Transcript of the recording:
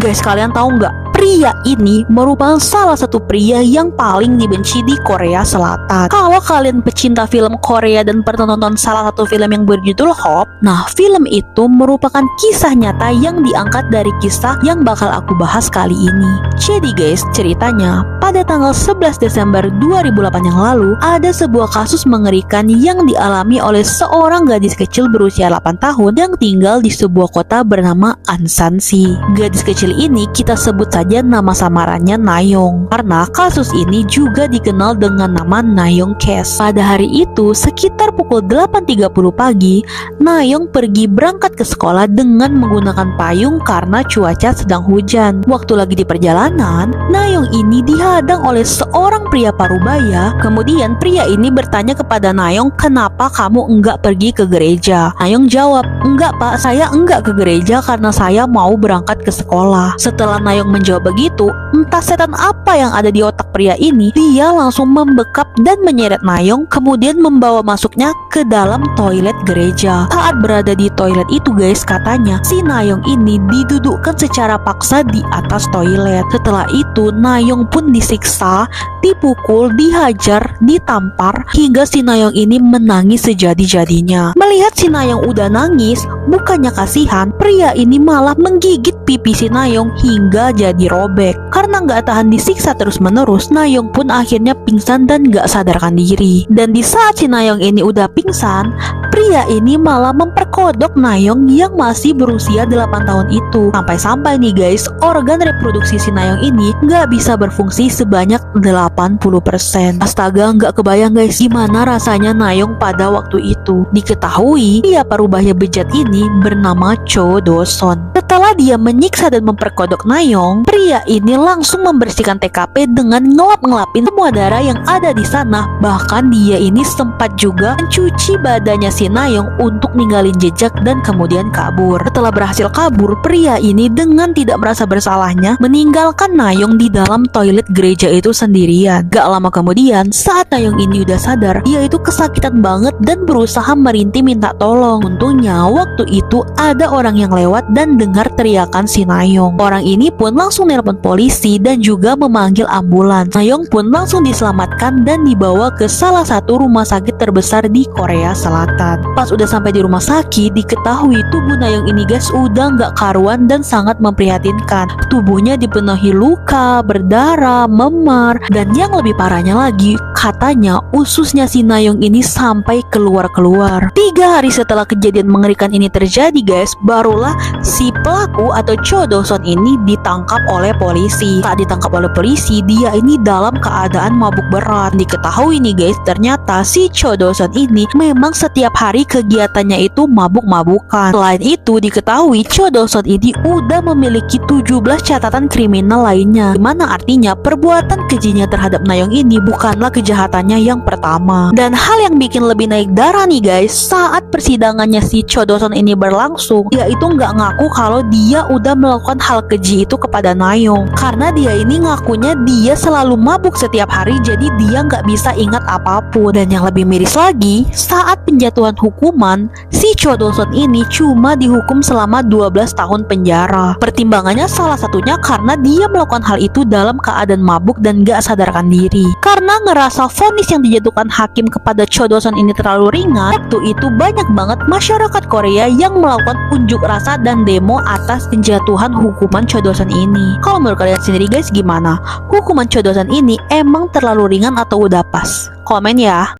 Guys, kalian tahu nggak? Pria ini merupakan salah satu pria yang paling dibenci di Korea Selatan. Kalau kalian pecinta film Korea dan pernah nonton salah satu film yang berjudul Hope, nah film itu merupakan kisah nyata yang diangkat dari kisah yang bakal aku bahas kali ini. Jadi guys, ceritanya pada tanggal 11 Desember 2008 yang lalu, ada sebuah kasus mengerikan yang dialami oleh seorang gadis kecil berusia 8 tahun yang tinggal di sebuah kota bernama Ansansi. Gadis kecil ini kita sebut saja nama samarannya Nayong, karena kasus ini juga dikenal dengan nama Nayong Case. Pada hari itu, sekitar pukul 8.30 pagi, Nayong pergi berangkat ke sekolah dengan menggunakan payung karena cuaca sedang hujan. Waktu lagi di perjalanan, Nayong ini dihadang oleh seorang pria parubaya. Kemudian pria ini bertanya kepada Nayong, "Kenapa kamu enggak pergi ke gereja?" Nayong jawab, "Enggak pak, saya enggak ke gereja karena saya mau berangkat ke sekolah." Setelah Nayong menjawab begitu, entah setan apa yang ada di otak pria ini, dia langsung membekap dan menyeret Nayong, kemudian membawa masuknya ke dalam toilet gereja. Saat berada di toilet itu guys, katanya si Nayong ini didudukkan secara paksa di atas toilet. Setelah itu Nayong pun disiksa, dipukul, dihajar, ditampar, hingga si Nayong ini menangis sejadi-jadinya. Melihat si Nayong udah nangis, bukannya kasihan, pria ini malah menggigit pipi si Nayong hingga jadi robek. Karena nggak tahan disiksa terus-menerus, Nayong pun akhirnya pingsan dan nggak sadarkan diri. Dan di saat si Nayong ini udah pingsan, pria ini malah memperkodok Nayong yang masih berusia 8 tahun itu. Sampai-sampai nih guys, organ reproduksi si Nayong ini nggak bisa berfungsi sebanyak 80%. Astaga, nggak kebayang guys gimana rasanya Nayong pada waktu itu. Diketahui, pria parubaya bejat ini bernama Cho Do-son. Setelah dia menyiksa dan memperkodok Nayong, pria ini langsung membersihkan TKP dengan ngelap-ngelapin semua darah yang ada di sana. Bahkan dia ini sempat juga mencuci badannya si Nayong untuk ninggalin jejak dan kemudian kabur. Setelah berhasil kabur, pria ini dengan tidak merasa bersalahnya meninggalkan Nayong di dalam toilet gereja itu sendirian. Gak lama kemudian, saat Nayong ini udah sadar, dia itu kesakitan banget dan berusaha merintih minta tolong. Untungnya waktu itu ada orang yang lewat dan dengar teriakan si Nayong. Orang ini pun langsung nelpon polisi dan juga memanggil ambulans. Nayong pun langsung diselamatkan dan dibawa ke salah satu rumah sakit terbesar di Korea Selatan. Pas udah sampai di rumah sakit, diketahui tubuh Nayong ini guys udah nggak karuan dan sangat memprihatinkan. Tubuhnya dipenuhi luka, berdarah, memar, dan yang lebih parahnya lagi, katanya ususnya si Nayong ini sampai keluar-keluar. 3 hari setelah kejadian mengerikan ini terjadi guys, barulah si pelaku atau Cho Do-son ini ditangkap oleh polisi. Saat ditangkap oleh polisi, dia ini dalam keadaan mabuk berat. Diketahui nih guys, ternyata si Cho Do-son ini memang setiap hari kegiatannya itu mabuk-mabukan. Selain itu, diketahui Cho Do-son ini udah memiliki 17 catatan kriminal lainnya. Dimana artinya perbuatan kejinya terhadap Nayong ini bukanlah kejahatannya yang pertama. Dan hal yang bikin lebih naik darah nih guys, saat persidangannya si Cho Do-son ini berlangsung, dia itu nggak ngaku kalau dia udah melakukan hal keji itu kepada Nayong. Karena dia ini ngakunya dia selalu mabuk setiap hari, jadi dia nggak bisa ingat apapun. Dan yang lebih miris lagi, saat penjatuhan hukuman, si Cho Do-son ini cuma dihukum selama 12 tahun penjara. Pertimbangannya salah satunya karena dia melakukan hal itu dalam keadaan mabuk dan gak sadarkan diri. Karena ngerasa vonis yang dijatuhkan hakim kepada Cho Do-son ini terlalu ringan, waktu itu banyak banget masyarakat Korea yang melakukan unjuk rasa dan demo atas penjatuhan hukuman Cho Do-son ini. Kalau menurut kalian sendiri guys gimana? Hukuman Cho Do-son ini emang terlalu ringan atau udah pas? Komen ya.